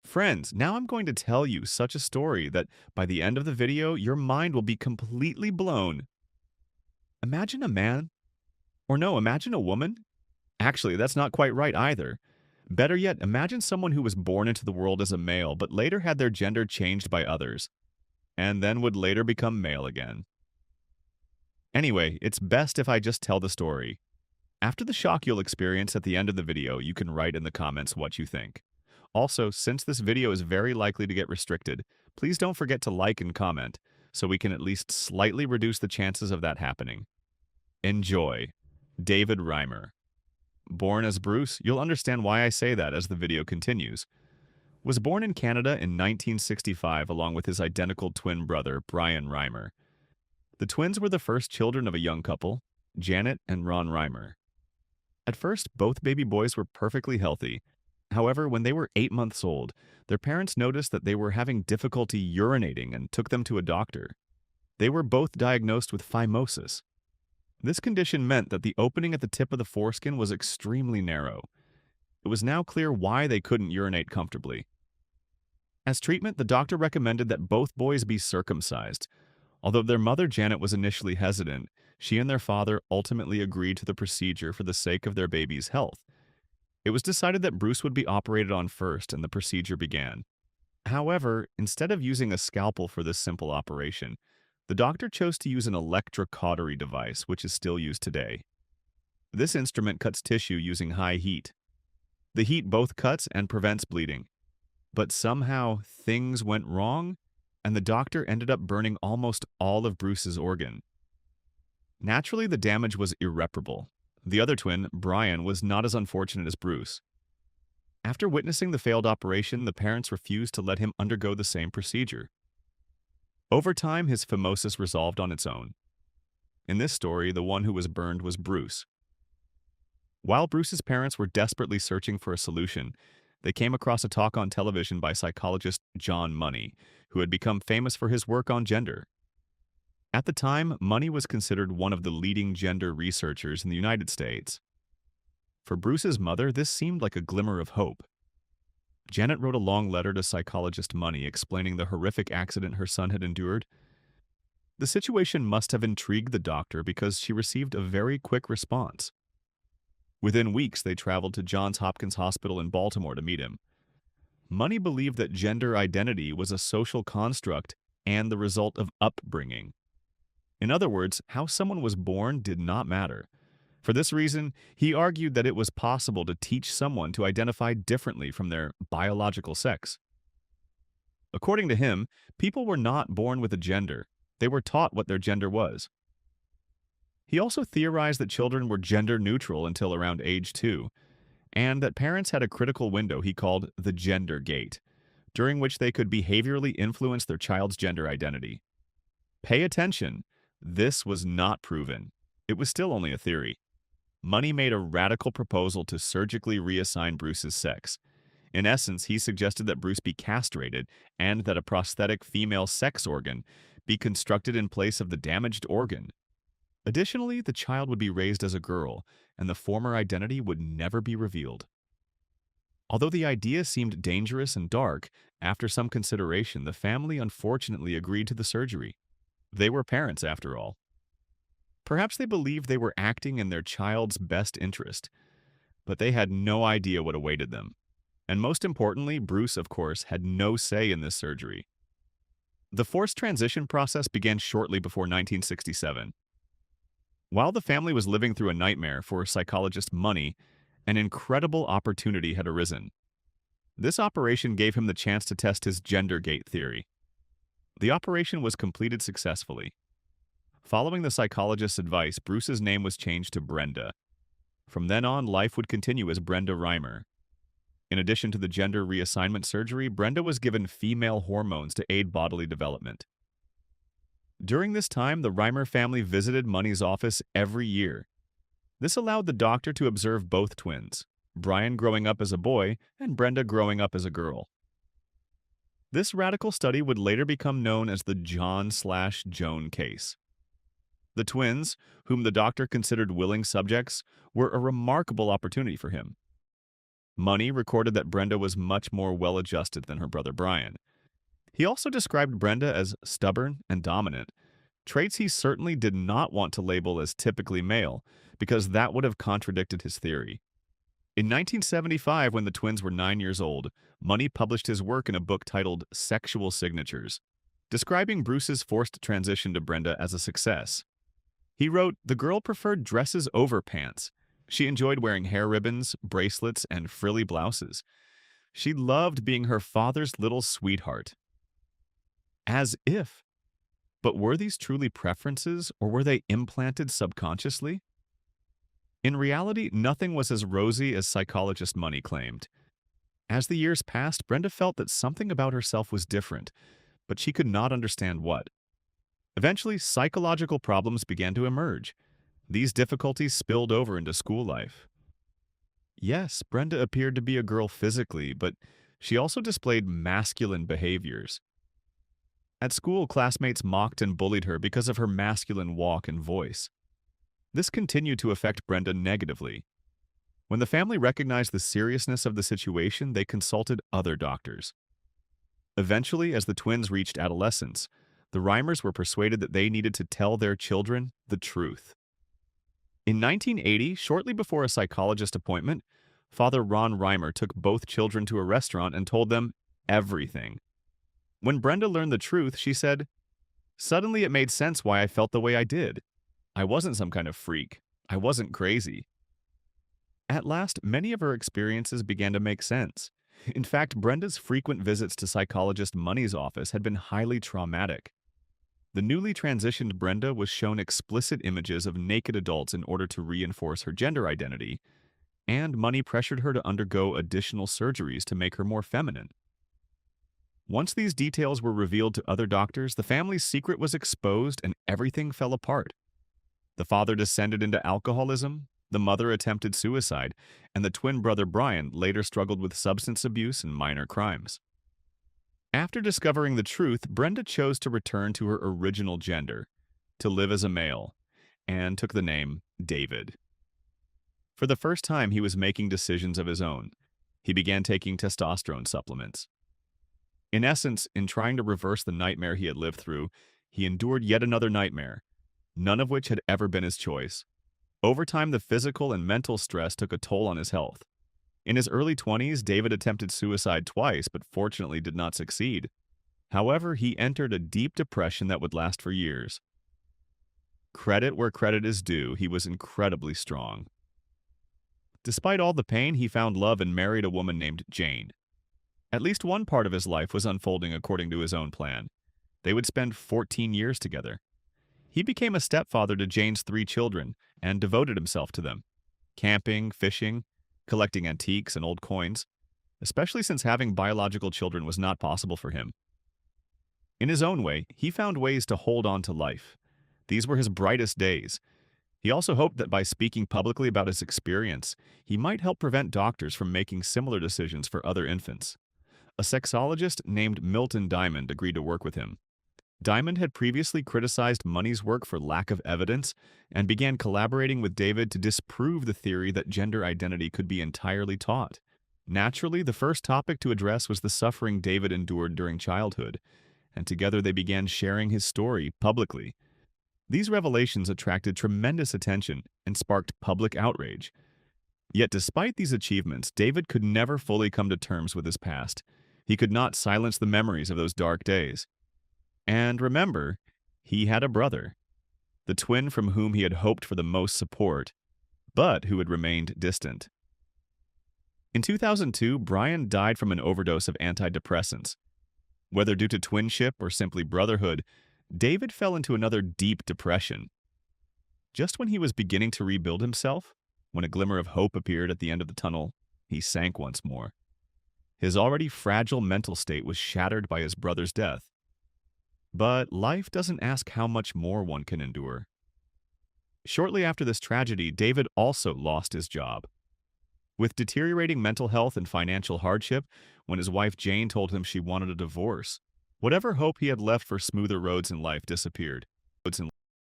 Friends, now I'm going to tell you such a story that by the end of the video, your mind will be completely blown. Imagine a man, or no, imagine a woman. Actually, that's not quite right either. Better yet, imagine someone who was born into the world as a male but later had their gender changed by others, and then would later become male again. Anyway, it's best if I just tell the story. After the shock you'll experience at the end of the video, you can write in the comments what you think. Also, since this video is very likely to get restricted, please don't forget to like and comment, so we can at least slightly reduce the chances of that happening. Enjoy. David Reimer. Born as Bruce, you'll understand why I say that as the video continues. Was born in Canada in 1965 along with his identical twin brother, Brian Reimer. The twins were the first children of a young couple, Janet and Ron Reimer. At first, both baby boys were perfectly healthy. However, when they were 8 months old, their parents noticed that they were having difficulty urinating and took them to a doctor. They were both diagnosed with phimosis. This condition meant that the opening at the tip of the foreskin was extremely narrow. It was now clear why they couldn't urinate comfortably. As treatment, the doctor recommended that both boys be circumcised. Although their mother Janet was initially hesitant, she and their father ultimately agreed to the procedure for the sake of their baby's health. It was decided that Bruce would be operated on first, and the procedure began. However, instead of using a scalpel for this simple operation, the doctor chose to use an electrocautery device, which is still used today. This instrument cuts tissue using high heat. The heat both cuts and prevents bleeding. But somehow, things went wrong, and the doctor ended up burning almost all of Bruce's organ. Naturally, the damage was irreparable. The other twin, Brian, was not as unfortunate as Bruce. After witnessing the failed operation, the parents refused to let him undergo the same procedure. Over time, his phimosis resolved on its own. In this story, the one who was burned was Bruce. While Bruce's parents were desperately searching for a solution, they came across a talk on television by psychologist John Money, who had become famous for his work on gender. At the time, Money was considered one of the leading gender researchers in the United States. For Bruce's mother, this seemed like a glimmer of hope. Janet wrote a long letter to psychologist Money explaining the horrific accident her son had endured. The situation must have intrigued the doctor because she received a very quick response. Within weeks, they traveled to Johns Hopkins Hospital in Baltimore to meet him. Money believed that gender identity was a social construct and the result of upbringing. In other words, how someone was born did not matter. For this reason, he argued that it was possible to teach someone to identify differently from their biological sex. According to him, people were not born with a gender. They were taught what their gender was. He also theorized that children were gender neutral until around age 2, and that parents had a critical window he called the gender gate, during which they could behaviorally influence their child's gender identity. Pay attention, this was not proven. It was still only a theory. Money made a radical proposal to surgically reassign Bruce's sex. In essence, he suggested that Bruce be castrated and that a prosthetic female sex organ be constructed in place of the damaged organ. Additionally, the child would be raised as a girl, and the former identity would never be revealed. Although the idea seemed dangerous and dark, after some consideration, the family unfortunately agreed to the surgery. They were parents, after all. Perhaps they believed they were acting in their child's best interest, but they had no idea what awaited them. And most importantly, Bruce, of course, had no say in this surgery. The forced transition process began shortly before 1967. While the family was living through a nightmare for psychologist Money, an incredible opportunity had arisen. This operation gave him the chance to test his gender gate theory. The operation was completed successfully. Following the psychologist's advice, Bruce's name was changed to Brenda. From then on, life would continue as Brenda Reimer. In addition to the gender reassignment surgery, Brenda was given female hormones to aid bodily development. During this time, the Reimer family visited Money's office every year. This allowed the doctor to observe both twins, Brian growing up as a boy and Brenda growing up as a girl. This radical study would later become known as the John/Joan case. The twins, whom the doctor considered willing subjects, were a remarkable opportunity for him. Money recorded that Brenda was much more well-adjusted than her brother Brian. He also described Brenda as stubborn and dominant, traits he certainly did not want to label as typically male, because that would have contradicted his theory. In 1975, when the twins were 9 years old, Money published his work in a book titled Sexual Signatures, describing Bruce's forced transition to Brenda as a success. He wrote, "The girl preferred dresses over pants. She enjoyed wearing hair ribbons, bracelets, and frilly blouses. She loved being her father's little sweetheart." As if. But were these truly preferences, or were they implanted subconsciously? In reality, nothing was as rosy as psychologist Money claimed. As the years passed, Brenda felt that something about herself was different, but she could not understand what. Eventually, psychological problems began to emerge. These difficulties spilled over into school life. Yes, Brenda appeared to be a girl physically, but she also displayed masculine behaviors. At school, classmates mocked and bullied her because of her masculine walk and voice. This continued to affect Brenda negatively. When the family recognized the seriousness of the situation, they consulted other doctors. Eventually, as the twins reached adolescence, the Reimers were persuaded that they needed to tell their children the truth. In 1980, shortly before a psychologist appointment, Father Ron Reimer took both children to a restaurant and told them everything. When Brenda learned the truth, she said, "Suddenly it made sense why I felt the way I did. I wasn't some kind of freak. I wasn't crazy." At last, many of her experiences began to make sense. In fact, Brenda's frequent visits to psychologist Money's office had been highly traumatic. The newly transitioned Brenda was shown explicit images of naked adults in order to reinforce her gender identity, and Money pressured her to undergo additional surgeries to make her more feminine. Once these details were revealed to other doctors, the family's secret was exposed and everything fell apart. The father descended into alcoholism, the mother attempted suicide, and the twin brother Brian later struggled with substance abuse and minor crimes. After discovering the truth, Brenda chose to return to her original gender, to live as a male, and took the name David. For the first time, he was making decisions of his own. He began taking testosterone supplements. In essence, in trying to reverse the nightmare he had lived through, he endured yet another nightmare, none of which had ever been his choice. Over time, the physical and mental stress took a toll on his health. In his early 20s, David attempted suicide twice, but fortunately did not succeed. However, he entered a deep depression that would last for years. Credit where credit is due, he was incredibly strong. Despite all the pain, he found love and married a woman named Jane. At least one part of his life was unfolding according to his own plan. They would spend 14 years together. He became a stepfather to Jane's 3 children and devoted himself to them, camping, fishing, collecting antiques and old coins, especially since having biological children was not possible for him. In his own way, he found ways to hold on to life. These were his brightest days. He also hoped that by speaking publicly about his experience, he might help prevent doctors from making similar decisions for other infants. A sexologist named Milton Diamond agreed to work with him. Diamond had previously criticized Money's work for lack of evidence and began collaborating with David to disprove the theory that gender identity could be entirely taught. Naturally, the first topic to address was the suffering David endured during childhood, and together they began sharing his story publicly. These revelations attracted tremendous attention and sparked public outrage. Yet despite these achievements, David could never fully come to terms with his past. He could not silence the memories of those dark days. And remember, he had a brother, the twin from whom he had hoped for the most support, but who had remained distant. In 2002, Brian died from an overdose of antidepressants. Whether due to twinship or simply brotherhood, David fell into another deep depression. Just when he was beginning to rebuild himself, when a glimmer of hope appeared at the end of the tunnel, he sank once more. His already fragile mental state was shattered by his brother's death. But life doesn't ask how much more one can endure. Shortly after this tragedy, David also lost his job. With deteriorating mental health and financial hardship, when his wife Jane told him she wanted a divorce, whatever hope he had left for smoother roads in life disappeared.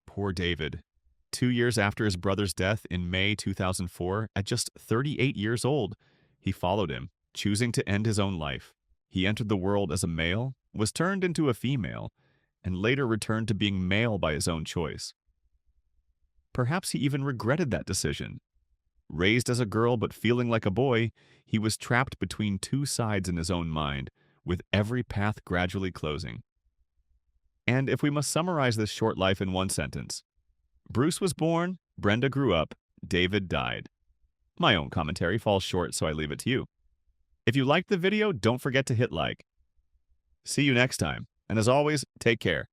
Poor David. 2 years after his brother's death in May 2004, at just 38 years old, He followed him, choosing to end his own life. He entered the world as a male, was turned into a female, and later returned to being male by his own choice. Perhaps he even regretted that decision. Raised as a girl but feeling like a boy, he was trapped between two sides in his own mind, with every path gradually closing. And if we must summarize this short life in one sentence, Bruce was born, Brenda grew up, David died. My own commentary falls short, so I leave it to you. If you liked the video, don't forget to hit like. See you next time, and as always, take care.